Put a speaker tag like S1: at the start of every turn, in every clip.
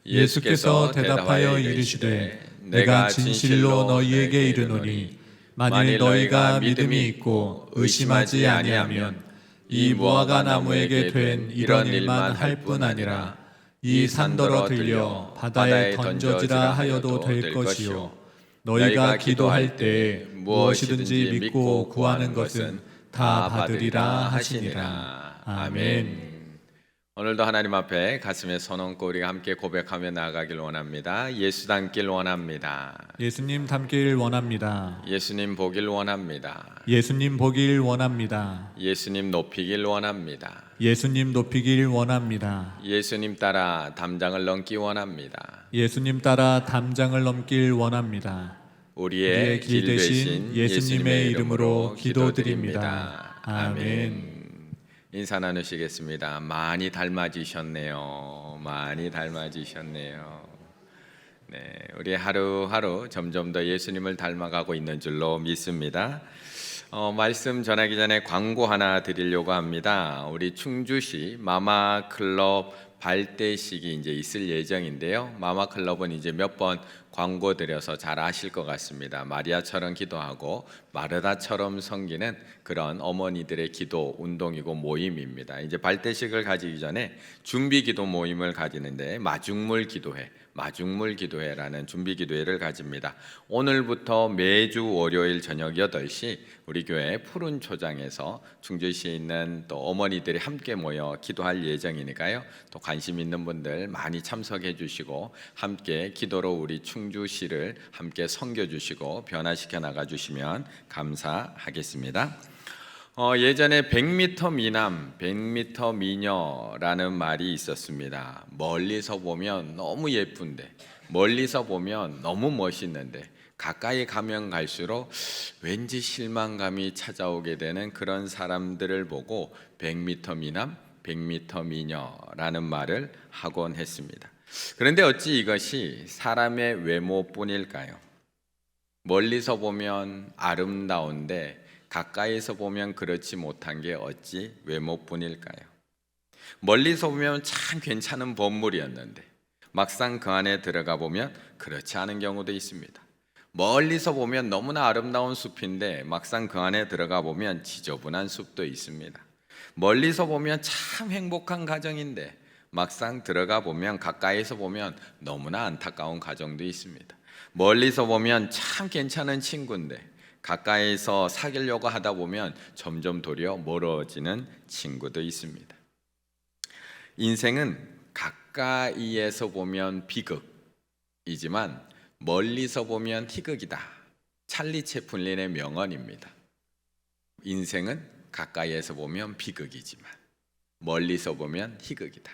S1: 예수께서 대답하여 이르시되 내가 진실로 너희에게 이르노니 만일 너희가 믿음이 있고 의심하지 아니하면 이 무화과 나무에게 된 이런 일만 할 뿐 아니라 이 산더러 들려 바다에 던져지라 하여도 될 것이요 너희가 기도할 때 무엇이든지 믿고 구하는 것은 다 받으리라 하시니라. 아멘.
S2: 오늘도 하나님 앞에 가슴에 손 얹고 우리가 함께 고백하며 나아가길 원합니다. 예수 닮길 원합니다.
S1: 예수님 닮길 원합니다.
S2: 예수님 보길 원합니다.
S1: 예수님 보길 원합니다.
S2: 예수님 높이길 원합니다.
S1: 예수님 높이길 원합니다.
S2: 예수님 따라 담장을 넘기 원합니다.
S1: 예수님 따라 담장을 넘길 원합니다.
S2: 우리의 길 대신 예수님의 이름으로 기도드립니다. 아멘. 인사 나누시겠습니다. 많이 닮아지셨네요. 많이 닮아지셨네요. 네, 우리 하루하루 점점 더 예수님을 닮아가고 있는 줄로 믿습니다. 말씀 전하기 전에 광고 하나 드리려고 합니다. 우리 충주시 마마클럽 발대식이 이제 있을 예정인데요. 마마클럽은 이제 몇 번 광고 드려서 잘 아실 것 같습니다. 마리아처럼 기도하고 마르다처럼 섬기는 그런 어머니들의 기도 운동이고 모임입니다. 이제 발대식을 가지기 전에 준비 기도 모임을 가지는데 마중물 기도회라는 준비 기도회를 가집니다. 오늘부터 매주 월요일 저녁 8시 우리 교회 푸른 초장에서 충주시에 있는 또 어머니들이 함께 모여 기도할 예정이니까요. 또 관심 있는 분들 많이 참석해 주시고 함께 기도로 우리 충주시를 함께 섬겨 주시고 변화시켜 나가 주시면 감사하겠습니다. 예전에 100m 미남, 100m 미녀라는 말이 있었습니다. 멀리서 보면 너무 예쁜데, 멀리서 보면 너무 멋있는데 가까이 가면 갈수록 왠지 실망감이 찾아오게 되는 그런 사람들을 보고 100m 미남, 100m 미녀라는 말을 하곤 했습니다. 그런데 어찌 이것이 사람의 외모뿐일까요? 멀리서 보면 아름다운데 가까이서 보면 그렇지 못한 게 어찌 외모뿐일까요? 멀리서 보면 참 괜찮은 건물이었는데 막상 그 안에 들어가 보면 그렇지 않은 경우도 있습니다. 멀리서 보면 너무나 아름다운 숲인데 막상 그 안에 들어가 보면 지저분한 숲도 있습니다. 멀리서 보면 참 행복한 가정인데 막상 들어가 보면 가까이서 보면 너무나 안타까운 가정도 있습니다. 멀리서 보면 참 괜찮은 친구인데 가까이서 사귀려고 하다 보면 점점 도리어 멀어지는 친구도 있습니다. 인생은 가까이에서 보면 비극이지만 멀리서 보면 희극이다. 찰리 채플린의 명언입니다. 인생은 가까이에서 보면 비극이지만 멀리서 보면 희극이다.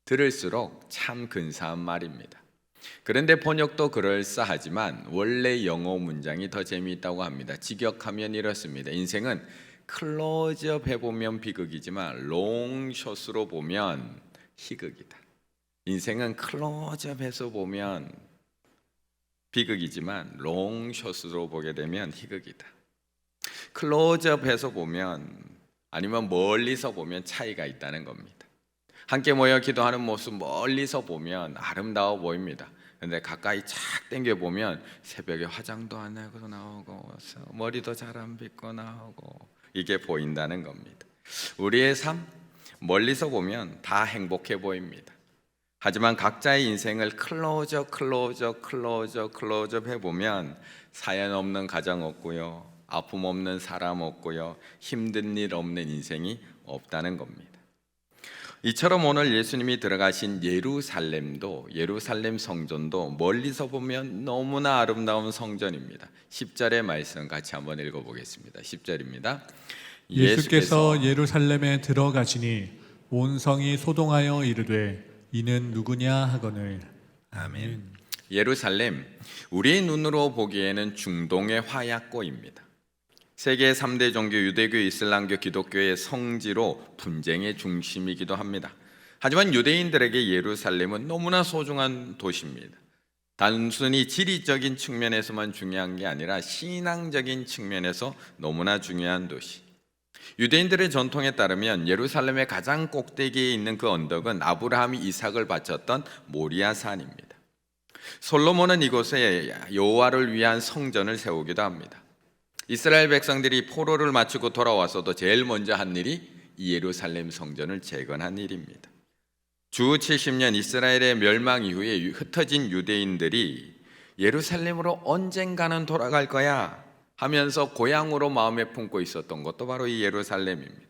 S2: 들을수록 참 근사한 말입니다. 그런데 번역도 그럴싸하지만 원래 영어 문장이 더 재미있다고 합니다. 직역하면 이렇습니다. 인생은 클로즈업 해보면 비극이지만 롱숏으로 보면 희극이다. 인생은 클로즈업해서 보면 비극이지만 롱숏으로 보게 되면 희극이다. 클로즈업해서 보면 아니면 멀리서 보면 차이가 있다는 겁니다. 함께 모여 기도하는 모습 멀리서 보면 아름다워 보입니다. 그런데 가까이 착 당겨보면 새벽에 화장도 안 하고 나오고 머리도 잘 안 빗고 나오고 이게 보인다는 겁니다. 우리의 삶 멀리서 보면 다 행복해 보입니다. 하지만 각자의 인생을 클로즈업 해보면 사연 없는 가정 없고요, 아픔 없는 사람 없고요, 힘든 일 없는 인생이 없다는 겁니다. 이처럼 오늘 예수님이 들어가신 예루살렘 성전도 멀리서 보면 너무나 아름다운 성전입니다. 10절의 말씀 같이 한번 읽어보겠습니다. 10절입니다.
S1: 예수께서 예루살렘에 들어가시니 온 성이 소동하여 이르되 이는 누구냐 하거늘. 아멘.
S2: 예루살렘, 우리 눈으로 보기에는 중동의 화약고입니다. 세계 3대 종교 유대교, 이슬람교, 기독교의 성지로 분쟁의 중심이기도 합니다. 하지만 유대인들에게 예루살렘은 너무나 소중한 도시입니다. 단순히 지리적인 측면에서만 중요한 게 아니라 신앙적인 측면에서 너무나 중요한 도시. 유대인들의 전통에 따르면 예루살렘의 가장 꼭대기에 있는 그 언덕은 아브라함이 이삭을 바쳤던 모리아산입니다. 솔로몬은 이곳에 여호와를 위한 성전을 세우기도 합니다. 이스라엘 백성들이 포로를 마치고 돌아와서도 제일 먼저 한 일이 이 예루살렘 성전을 재건한 일입니다. 주 70년 이스라엘의 멸망 이후에 흩어진 유대인들이 예루살렘으로 언젠가는 돌아갈 거야 하면서 고향으로 마음에 품고 있었던 것도 바로 이 예루살렘입니다.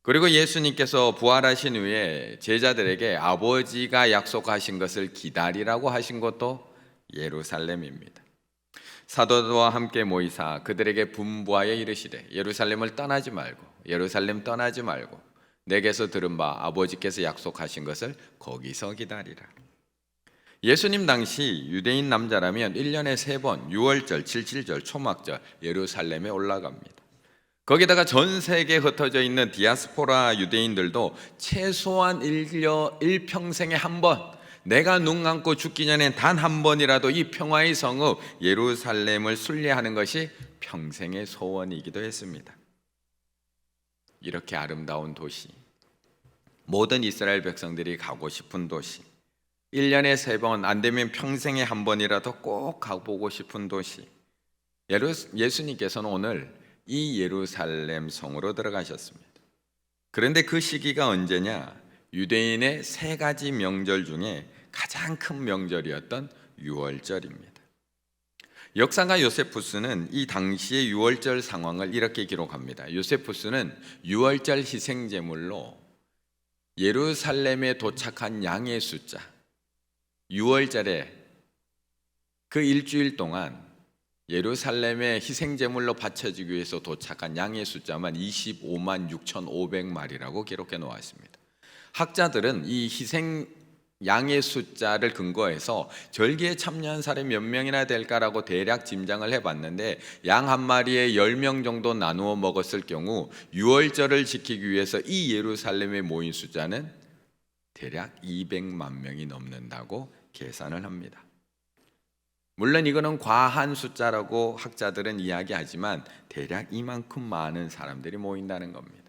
S2: 그리고 예수님께서 부활하신 후에 제자들에게 아버지가 약속하신 것을 기다리라고 하신 것도 예루살렘입니다. 사도들과 함께 모이사 그들에게 분부하여 이르시되 예루살렘을 떠나지 말고 예루살렘 떠나지 말고 내게서 들은 바 아버지께서 약속하신 것을 거기서 기다리라. 예수님 당시 유대인 남자라면 1년에 3번 6월절, 77절, 초막절 예루살렘에 올라갑니다. 거기다가 전 세계에 흩어져 있는 디아스포라 유대인들도 최소한 일평생에 한 번, 내가 눈 감고 죽기 전에 단 한 번이라도 이 평화의 성읍 예루살렘을 순례하는 것이 평생의 소원이기도 했습니다. 이렇게 아름다운 도시, 모든 이스라엘 백성들이 가고 싶은 도시, 1년에 3번 안 되면 평생에 한 번이라도 꼭 가보고 싶은 도시, 예수님께서는 오늘 이 예루살렘 성으로 들어가셨습니다. 그런데 그 시기가 언제냐? 유대인의 3가지 명절 중에 가장 큰 명절이었던 유월절입니다. 역사가 요세푸스는 이 당시의 유월절 상황을 이렇게 기록합니다. 요세푸스는 유월절 희생제물로 예루살렘에 도착한 양의 숫자, 6월절에 그 일주일 동안 예루살렘에 희생제물로 바쳐지기 위해서 도착한 양의 숫자만 25만 6,500마리라고 기록해 놓았습니다. 학자들은 이 희생 양의 숫자를 근거해서 절기에 참여한 사람이 몇 명이나 될까라고 대략 짐작을 해봤는데 양 한 마리에 10명 정도 나누어 먹었을 경우 6월절을 지키기 위해서 이 예루살렘에 모인 숫자는 대략 200만 명이 넘는다고 계산을 합니다. 물론 이거는 과한 숫자라고 학자들은 이야기하지만 대략 이만큼 많은 사람들이 모인다는 겁니다.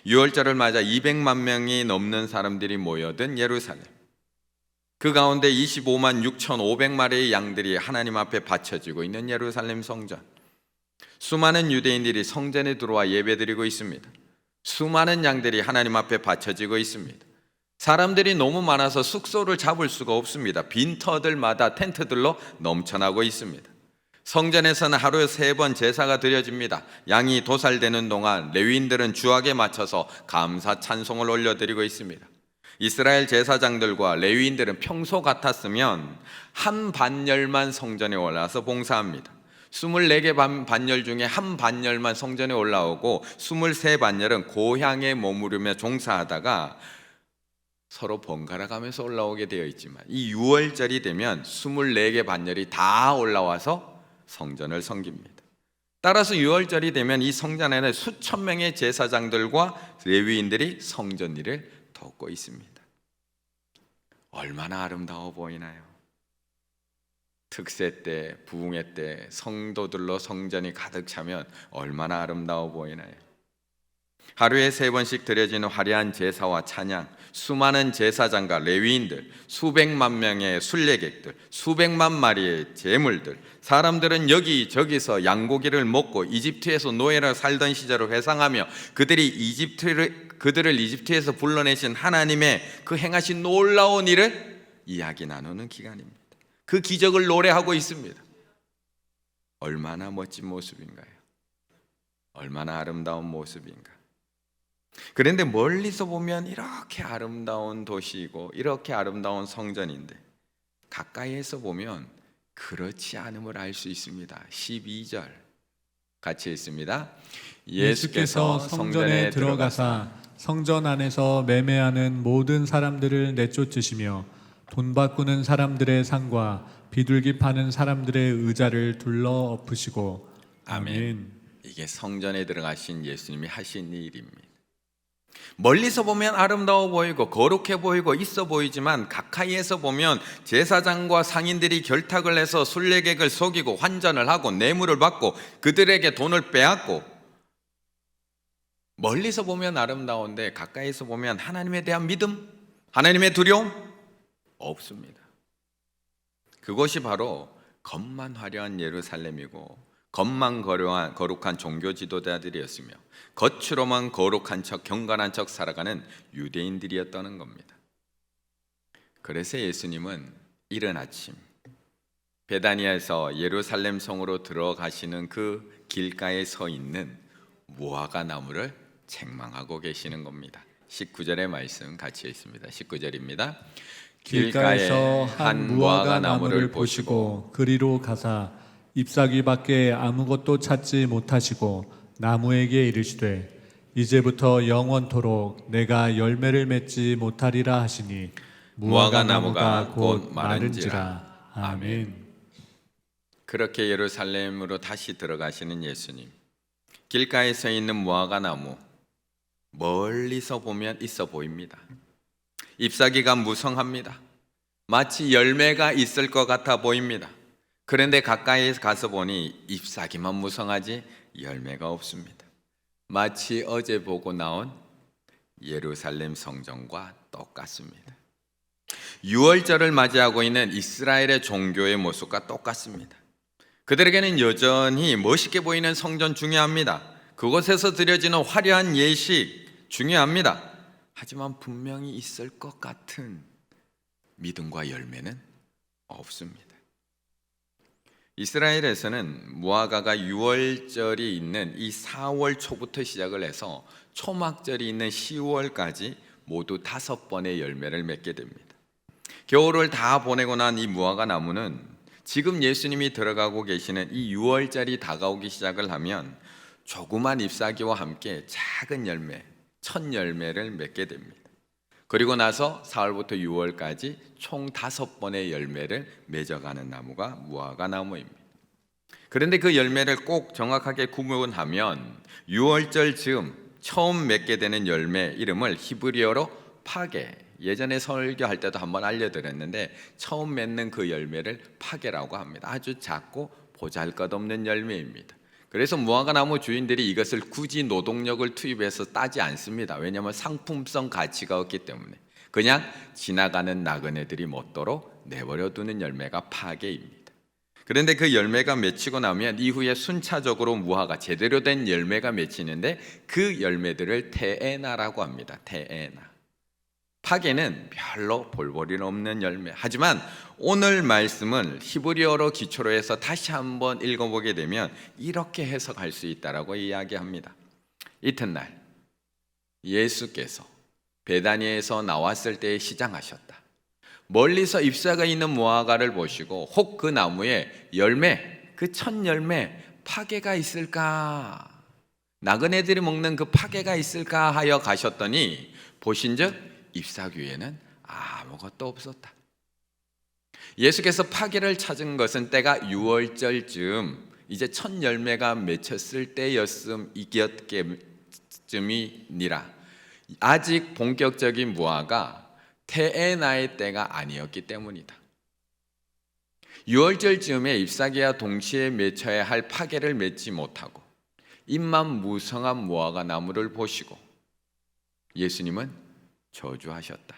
S2: 6월절을 맞아 200만 명이 넘는 사람들이 모여든 예루살렘, 그 가운데 25만 6,500마리의 양들이 하나님 앞에 바쳐지고 있는 예루살렘 성전, 수많은 유대인들이 성전에 들어와 예배드리고 있습니다. 수많은 양들이 하나님 앞에 바쳐지고 있습니다. 사람들이 너무 많아서 숙소를 잡을 수가 없습니다. 빈터들마다 텐트들로 넘쳐나고 있습니다. 성전에서는 하루에 3번 제사가 드려집니다. 양이 도살되는 동안 레위인들은 주악에 맞춰서 감사 찬송을 올려드리고 있습니다. 이스라엘 제사장들과 레위인들은 평소 같았으면 한 반열만 성전에 올라와서 봉사합니다. 24개 반열 중에 한 반열만 성전에 올라오고 23반열은 고향에 머무르며 종사하다가 서로 번갈아 가면서 올라오게 되어 있지만 이 6월절이 되면 24개 반열이 다 올라와서 성전을 섬깁니다. 따라서 6월절이 되면 이 성전에는 수천 명의 제사장들과 레위인들이 성전 일을 돕고 있습니다. 얼마나 아름다워 보이나요? 특세 때, 부흥회 때 성도들로 성전이 가득 차면 얼마나 아름다워 보이나요? 하루에 3번씩 드려지는 화려한 제사와 찬양, 수많은 제사장과 레위인들, 수백만 명의 순례객들, 수백만 마리의 제물들, 사람들은 여기저기서 양고기를 먹고 이집트에서 노예로 살던 시절을 회상하며 그들을 이집트에서 불러내신 하나님의 그 행하신 놀라운 일을 이야기 나누는 기간입니다. 그 기적을 노래하고 있습니다. 얼마나 멋진 모습인가요? 얼마나 아름다운 모습인가? 그런데 멀리서 보면 이렇게 아름다운 도시이고 이렇게 아름다운 성전인데 가까이에서 보면 그렇지 않음을 알 수 있습니다. 12절 같이 읽습니다.
S1: 예수께서 성전에 들어가사 성전 안에서 매매하는 모든 사람들을 내쫓으시며 돈 바꾸는 사람들의 상과 비둘기 파는 사람들의 의자를 둘러 엎으시고. 아멘.
S2: 이게 성전에 들어가신 예수님이 하신 일입니다. 멀리서 보면 아름다워 보이고 거룩해 보이고 있어 보이지만 가까이에서 보면 제사장과 상인들이 결탁을 해서 순례객을 속이고 환전을 하고 뇌물을 받고 그들에게 돈을 빼앗고 멀리서 보면 아름다운데 가까이서 보면 하나님에 대한 믿음, 하나님의 두려움 없습니다. 그것이 바로 겉만 화려한 예루살렘이고 겉만 거룩한 종교 지도자들이었으며 겉으로만 거룩한 척 경건한 척 살아가는 유대인들이었다는 겁니다. 그래서 예수님은 이른 아침 베다니아에서 예루살렘 성으로 들어가시는 그 길가에 서 있는 무화과 나무를 책망하고 계시는 겁니다. 19절의 말씀 같이 있습니다. 19절입니다.
S1: 길가에서 한 무화과 나무를 보시고 그리로 가사 잎사귀밖에 아무것도 찾지 못하시고 나무에게 이르시되 이제부터 영원토록 내가 열매를 맺지 못하리라 하시니 무화과 나무가 곧 마른지라. 아멘.
S2: 그렇게 예루살렘으로 다시 들어가시는 예수님, 길가에 서 있는 무화과 나무 멀리서 보면 있어 보입니다. 잎사귀가 무성합니다. 마치 열매가 있을 것 같아 보입니다. 그런데 가까이 가서 보니 잎사귀만 무성하지 열매가 없습니다. 마치 어제 보고 나온 예루살렘 성전과 똑같습니다. 유월절을 맞이하고 있는 이스라엘의 종교의 모습과 똑같습니다. 그들에게는 여전히 멋있게 보이는 성전 중요합니다. 그곳에서 드려지는 화려한 예식 중요합니다. 하지만 분명히 있을 것 같은 믿음과 열매는 없습니다. 이스라엘에서는 무화과가 유월절이 있는 이 4월 초부터 시작을 해서 초막절이 있는 10월까지 모두 5번의 열매를 맺게 됩니다. 겨울을 다 보내고 난 이 무화과 나무는 지금 예수님이 들어가고 계시는 이 6월절이 다가오기 시작을 하면 조그만 잎사귀와 함께 작은 열매, 첫 열매를 맺게 됩니다. 그리고 나서 4월부터 6월까지 총 5번의 열매를 맺어가는 나무가 무화과 나무입니다. 그런데 그 열매를 꼭 정확하게 구분하면 6월절 즈음 처음 맺게 되는 열매 이름을 히브리어로 파게, 예전에 설교할 때도 한번 알려드렸는데 처음 맺는 그 열매를 파게라고 합니다. 아주 작고 보잘것없는 열매입니다. 그래서 무화과 나무 주인들이 이것을 굳이 노동력을 투입해서 따지 않습니다. 왜냐하면 상품성 가치가 없기 때문에 그냥 지나가는 나그네들이 먹도록 내버려 두는 열매가 파게입니다. 그런데 그 열매가 맺히고 나면 이후에 순차적으로 무화과 제대로 된 열매가 맺히는데 그 열매들을 테에나라고 합니다. 테에나. 파게는 별로 볼볼이 없는 열매. 하지만 오늘 말씀을 히브리어로 기초로 해서 다시 한번 읽어보게 되면 이렇게 해석할 수 있다라고 이야기합니다. 이튿날 예수께서 베다니아에서 나왔을 때에 시장하셨다. 멀리서 잎사가 있는 무화과를 보시고 혹 그 나무에 열매, 그 첫 열매 파게가 있을까? 나그네들이 먹는 그 파게가 있을까 하여 가셨더니 보신즉 잎사귀에는 아무것도 없었다. 예수께서 파게를 찾은 것은 때가 6월절쯤 이제 첫 열매가 맺혔을 때였음이니라. 아직 본격적인 무화과 테에나의 때가 아니었기 때문이다. 6월절쯤에 잎사귀와 동시에 맺혀야 할 파게를 맺지 못하고 잎만 무성한 무화과 나무를 보시고 예수님은 저주하셨다.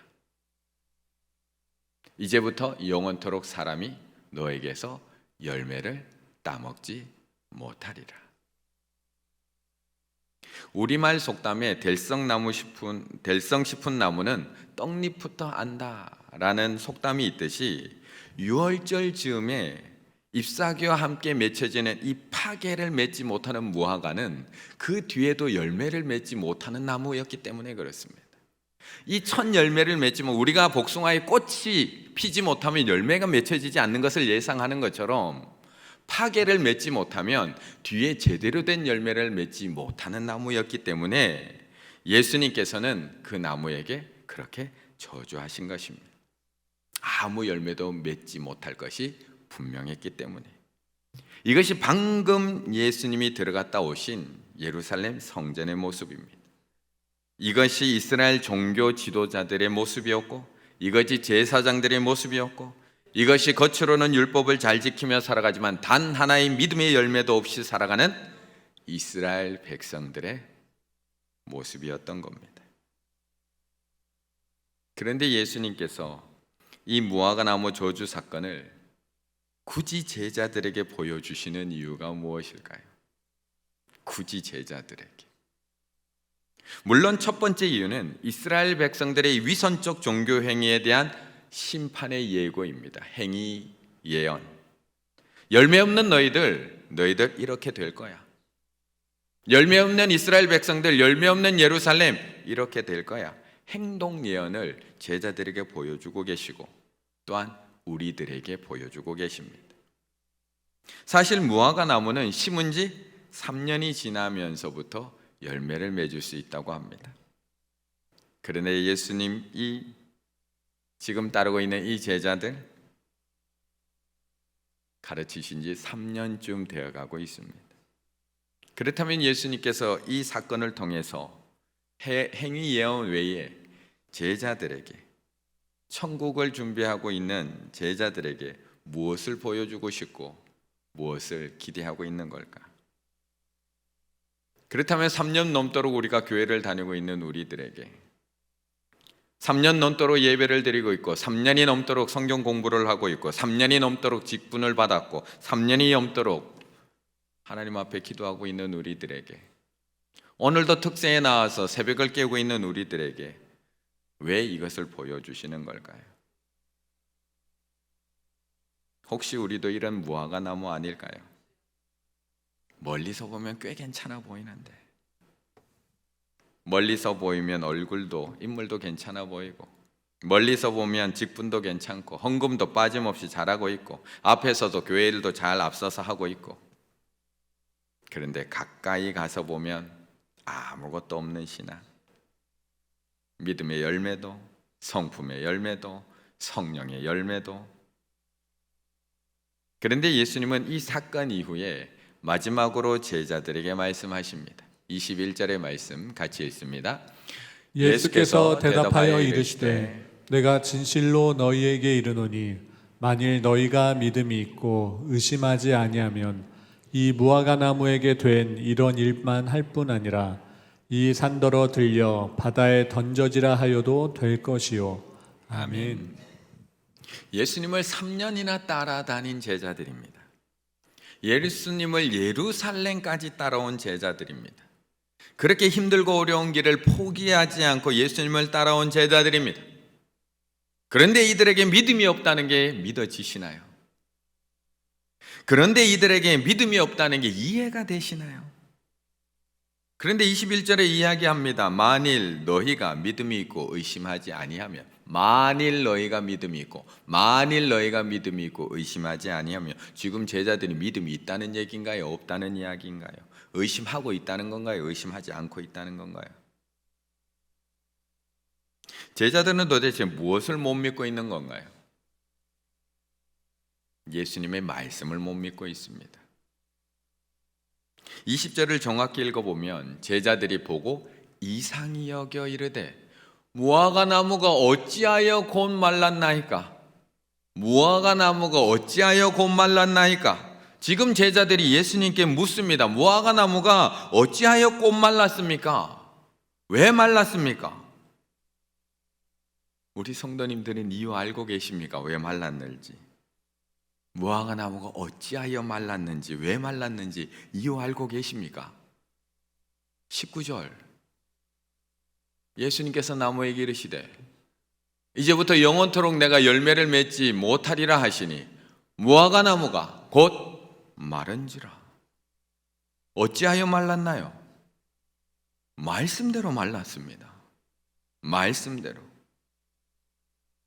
S2: 이제부터 영원토록 사람이 너에게서 열매를 따먹지 못하리라. 우리말 속담에 델성 싶은 나무는 떡잎부터 안다라는 속담이 있듯이 6월절 즈음에 잎사귀와 함께 맺혀지는 이 파게를 맺지 못하는 무화과는 그 뒤에도 열매를 맺지 못하는 나무였기 때문에 그렇습니다. 이 첫 열매를 맺지만 우리가 복숭아의 꽃이 피지 못하면 열매가 맺혀지지 않는 것을 예상하는 것처럼 파게를 맺지 못하면 뒤에 제대로 된 열매를 맺지 못하는 나무였기 때문에 예수님께서는 그 나무에게 그렇게 저주하신 것입니다. 아무 열매도 맺지 못할 것이 분명했기 때문에. 이것이 방금 예수님이 들어갔다 오신 예루살렘 성전의 모습입니다. 이것이 이스라엘 종교 지도자들의 모습이었고 이것이 제사장들의 모습이었고 이것이 겉으로는 율법을 잘 지키며 살아가지만 단 하나의 믿음의 열매도 없이 살아가는 이스라엘 백성들의 모습이었던 겁니다. 그런데 예수님께서 이 무화과 나무 저주 사건을 굳이 제자들에게 보여주시는 이유가 무엇일까요? 굳이 제자들에게. 물론 첫 번째 이유는 이스라엘 백성들의 위선적 종교 행위에 대한 심판의 예고입니다. 행위 예언. 열매 없는 너희들 이렇게 될 거야. 열매 없는 이스라엘 백성들, 열매 없는 예루살렘 이렇게 될 거야. 행동 예언을 제자들에게 보여주고 계시고 또한 우리들에게 보여주고 계십니다. 사실 무화과 나무는 심은 지 3년이 지나면서부터 열매를 맺을 수 있다고 합니다. 그런데 예수님이 지금 따르고 있는 이 제자들 가르치신 지 3년쯤 되어가고 있습니다. 그렇다면 예수님께서 이 사건을 통해서 행위 예언 외에 제자들에게 천국을 준비하고 있는 제자들에게 무엇을 보여주고 싶고 무엇을 기대하고 있는 걸까? 그렇다면 3년 넘도록 우리가 교회를 다니고 있는 우리들에게 3년 넘도록 예배를 드리고 있고 3년이 넘도록 성경 공부를 하고 있고 3년이 넘도록 직분을 받았고 3년이 넘도록 하나님 앞에 기도하고 있는 우리들에게 오늘도 특세에 나와서 새벽을 깨우고 있는 우리들에게 왜 이것을 보여주시는 걸까요? 혹시 우리도 이런 무화과 나무 아닐까요? 멀리서 보면 꽤 괜찮아 보이는데 멀리서 보이면 얼굴도 인물도 괜찮아 보이고 멀리서 보면 직분도 괜찮고 헌금도 빠짐없이 잘하고 있고 앞에서도 교회 일도 잘 앞서서 하고 있고 그런데 가까이 가서 보면 아무것도 없는 신앙 믿음의 열매도 성품의 열매도 성령의 열매도 그런데 예수님은 이 사건 이후에 마지막으로 제자들에게 말씀하십니다. 21절의 말씀 같이 읽습니다.
S1: 예수께서 대답하여 이르시되 내가 진실로 너희에게 이르노니 만일 너희가 믿음이 있고 의심하지 아니하면 이 무화과 나무에게 된 이런 일만 할 뿐 아니라 이 산더러 들려 바다에 던져지라 하여도 될 것이요. 아멘.
S2: 예수님을 3년이나 따라다닌 제자들입니다. 예수님을 예루살렘까지 따라온 제자들입니다. 그렇게 힘들고 어려운 길을 포기하지 않고 예수님을 따라온 제자들입니다. 그런데 이들에게 믿음이 없다는 게 믿어지시나요? 그런데 이들에게 믿음이 없다는 게 이해가 되시나요? 그런데 21절에 이야기합니다. 만일 너희가 믿음이 있고 의심하지 아니하면 만일 너희가 믿음이 있고 의심하지 아니하면 지금 제자들이 믿음이 있다는 얘기인가요? 없다는 이야기인가요? 의심하고 있다는 건가요? 의심하지 않고 있다는 건가요? 제자들은 도대체 무엇을 못 믿고 있는 건가요? 예수님의 말씀을 못 믿고 있습니다. 20절을 정확히 읽어보면 제자들이 보고 이상히 여겨 이르되 무화과 나무가 어찌하여 곧 말랐나이까? 무화과 나무가 어찌하여 곧 말랐나이까? 지금 제자들이 예수님께 묻습니다. 무화과 나무가 어찌하여 곧 말랐습니까? 왜 말랐습니까? 우리 성도님들은 이유 알고 계십니까? 왜 말랐는지. 무화과 나무가 어찌하여 말랐는지, 왜 말랐는지 이유 알고 계십니까? 19절 예수님께서 나무에게 이르시되 이제부터 영원토록 내가 열매를 맺지 못하리라 하시니 무화과 나무가 곧 마른지라. 어찌하여 말랐나요? 말씀대로 말랐습니다. 말씀대로.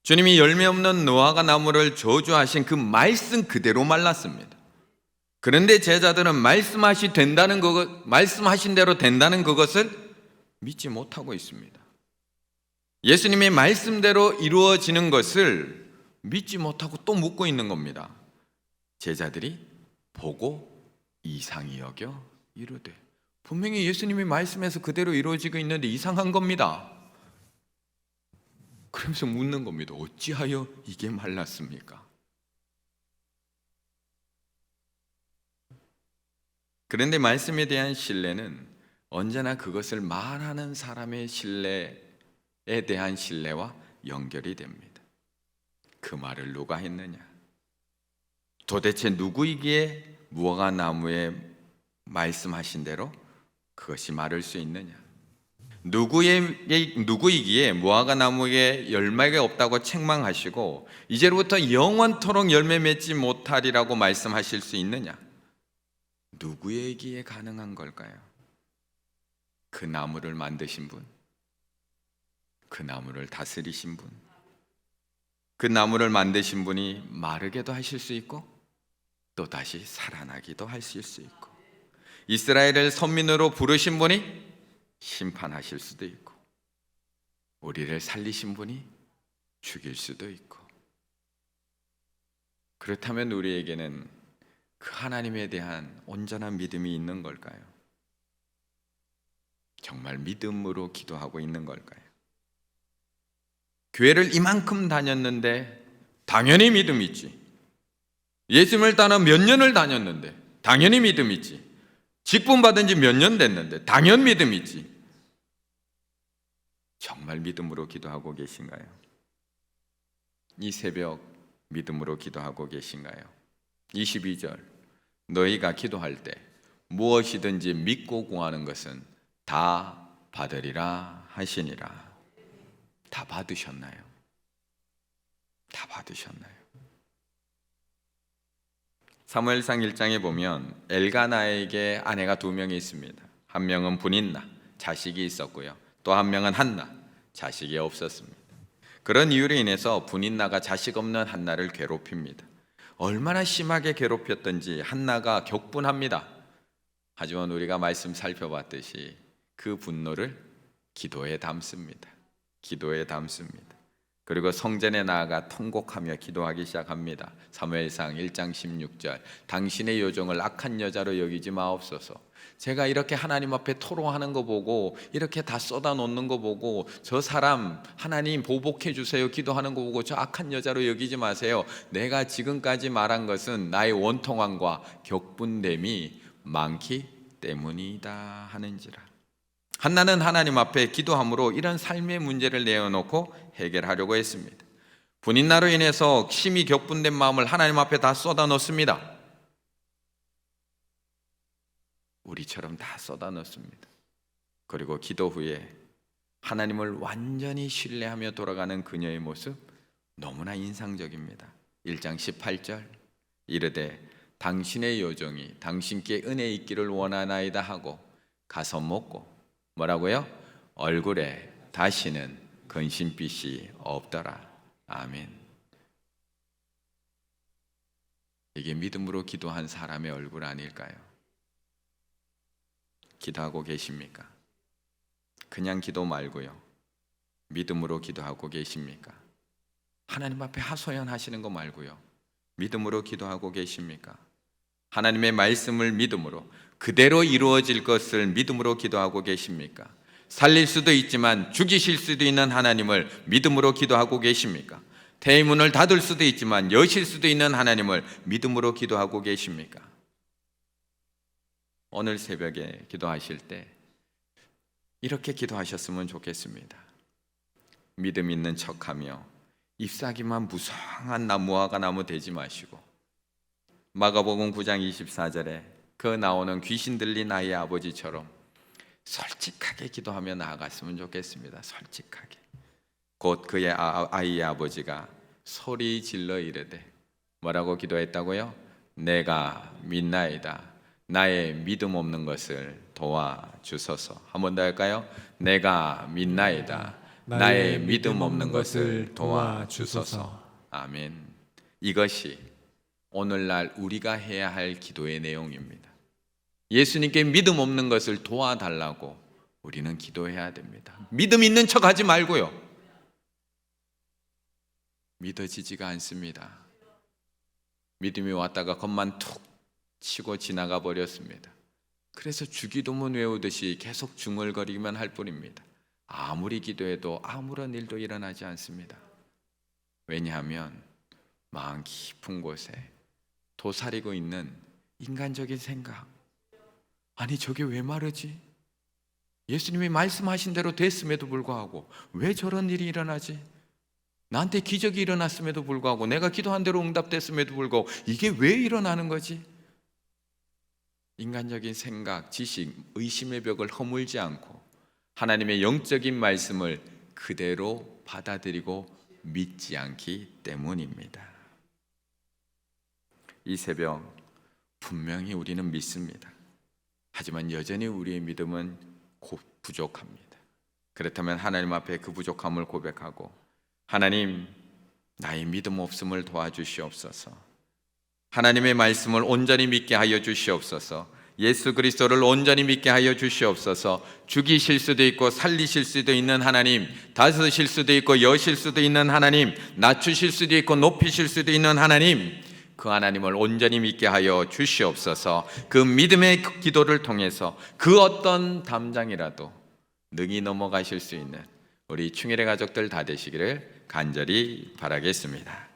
S2: 주님이 열매 없는 무화과 나무를 저주하신 그 말씀 그대로 말랐습니다. 그런데 제자들은 말씀하신 대로 된다는 그것을 믿지 못하고 있습니다. 예수님의 말씀대로 이루어지는 것을 믿지 못하고 또 묻고 있는 겁니다. 제자들이 보고 이상히 여겨 이르되 분명히 예수님의 말씀에서 그대로 이루어지고 있는데 이상한 겁니다. 그러면서 묻는 겁니다. 어찌하여 이게 말랐습니까? 그런데 말씀에 대한 신뢰는 언제나 그것을 말하는 사람의 신뢰에 대한 신뢰와 연결이 됩니다. 그 말을 누가 했느냐? 도대체 누구이기에 무화과 나무에 말씀하신 대로 그것이 마를 수 있느냐? 누구이기에 무화과 나무에 열매가 없다고 책망하시고 이제부터 영원토록 열매 맺지 못하리라고 말씀하실 수 있느냐? 누구에게 가능한 걸까요? 그 나무를 만드신 분, 그 나무를 다스리신 분, 그 나무를 만드신 분이 마르게도 하실 수 있고 또 다시 살아나기도 하실 수 있고, 이스라엘을 선민으로 부르신 분이 심판하실 수도 있고, 우리를 살리신 분이 죽일 수도 있고. 그렇다면 우리에게는 그 하나님에 대한 온전한 믿음이 있는 걸까요? 정말 믿음으로 기도하고 있는 걸까요? 교회를 이만큼 다녔는데 당연히 믿음 있지. 예수님을 따라 몇 년을 다녔는데 당연히 믿음 있지. 직분 받은 지 몇 년 됐는데 당연 믿음 있지. 정말 믿음으로 기도하고 계신가요? 이 새벽 믿음으로 기도하고 계신가요? 22절, 너희가 기도할 때 무엇이든지 믿고 구하는 것은 다 받으리라 하시니라. 다 받으셨나요? 다 받으셨나요? 사무엘상 1장에 보면 엘가나에게 아내가 2명이 있습니다. 한 명은 분인나, 자식이 있었고요. 또 한 명은 한나, 자식이 없었습니다. 그런 이유로 인해서 분인나가 자식 없는 한나를 괴롭힙니다. 얼마나 심하게 괴롭혔던지 한나가 격분합니다. 하지만 우리가 말씀 살펴봤듯이 그 분노를 기도에 담습니다. 기도에 담습니다. 그리고 성전에 나아가 통곡하며 기도하기 시작합니다. 사무엘상 1장 16절, 당신의 요정을 악한 여자로 여기지 마옵소서. 제가 이렇게 하나님 앞에 토로하는 거 보고 이렇게 다 쏟아 놓는 거 보고 저 사람 하나님 보복해 주세요 기도하는 거 보고 저 악한 여자로 여기지 마세요. 내가 지금까지 말한 것은 나의 원통함과 격분됨이 많기 때문이다 하는지라. 한나는 하나님 앞에 기도함으로 이런 삶의 문제를 내어놓고 해결하려고 했습니다. 분인나로 인해서 심히 격분된 마음을 하나님 앞에 다 쏟아 넣습니다. 우리처럼 다 쏟아 넣습니다. 그리고 기도 후에 하나님을 완전히 신뢰하며 돌아가는 그녀의 모습 너무나 인상적입니다. 1장 18절, 이르되 당신의 요정이 당신께 은혜 있기를 원하나이다 하고 가서 먹고 뭐라고요? 얼굴에 다시는 근심빛이 없더라. 아멘. 이게 믿음으로 기도한 사람의 얼굴 아닐까요? 기도하고 계십니까? 그냥 기도 말고요, 믿음으로 기도하고 계십니까? 하나님 앞에 하소연하시는 거 말고요, 믿음으로 기도하고 계십니까? 하나님의 말씀을 믿음으로 그대로 이루어질 것을 믿음으로 기도하고 계십니까? 살릴 수도 있지만 죽이실 수도 있는 하나님을 믿음으로 기도하고 계십니까? 대문을 닫을 수도 있지만 여실 수도 있는 하나님을 믿음으로 기도하고 계십니까? 오늘 새벽에 기도하실 때 이렇게 기도하셨으면 좋겠습니다. 믿음 있는 척하며 잎사귀만 무성한 무화과 나무 되지 마시고, 마가복음 9장 24절에 그 나오는 귀신 들린 아이의 아버지처럼 솔직하게 기도하며 나아갔으면 좋겠습니다. 솔직하게. 곧 그의 아이의 아버지가 소리 질러 이르되 뭐라고 기도했다고요? 내가 믿나이다. 나의 믿음 없는 것을 도와주소서. 한 번 더 할까요? 내가 믿나이다. 나의 믿음 없는 것을 도와주소서. 아멘. 이것이 오늘날 우리가 해야 할 기도의 내용입니다. 예수님께 믿음 없는 것을 도와달라고 우리는 기도해야 됩니다. 믿음 있는 척 하지 말고요. 믿어지지가 않습니다. 믿음이 왔다가 겁만 툭 치고 지나가 버렸습니다. 그래서 주기도문 외우듯이 계속 중얼거리기만 할 뿐입니다. 아무리 기도해도 아무런 일도 일어나지 않습니다. 왜냐하면 마음 깊은 곳에 도사리고 있는 인간적인 생각, 아니 저게 왜 마르지? 예수님이 말씀하신 대로 됐음에도 불구하고 왜 저런 일이 일어나지? 나한테 기적이 일어났음에도 불구하고 내가 기도한 대로 응답됐음에도 불구하고 이게 왜 일어나는 거지? 인간적인 생각, 지식, 의심의 벽을 허물지 않고 하나님의 영적인 말씀을 그대로 받아들이고 믿지 않기 때문입니다. 이 새벽 분명히 우리는 믿습니다. 하지만 여전히 우리의 믿음은 부족합니다. 그렇다면 하나님 앞에 그 부족함을 고백하고 하나님, 나의 믿음 없음을 도와주시옵소서. 하나님의 말씀을 온전히 믿게 하여 주시옵소서. 예수 그리스도를 온전히 믿게 하여 주시옵소서. 죽이실 수도 있고 살리실 수도 있는 하나님, 다스실 수도 있고 여실 수도 있는 하나님, 낮추실 수도 있고 높이실 수도 있는 하나님, 그 하나님을 온전히 믿게 하여 주시옵소서. 그 믿음의 기도를 통해서 그 어떤 담장이라도 능히 넘어가실 수 있는 우리 충일의 가족들 다 되시기를 간절히 바라겠습니다.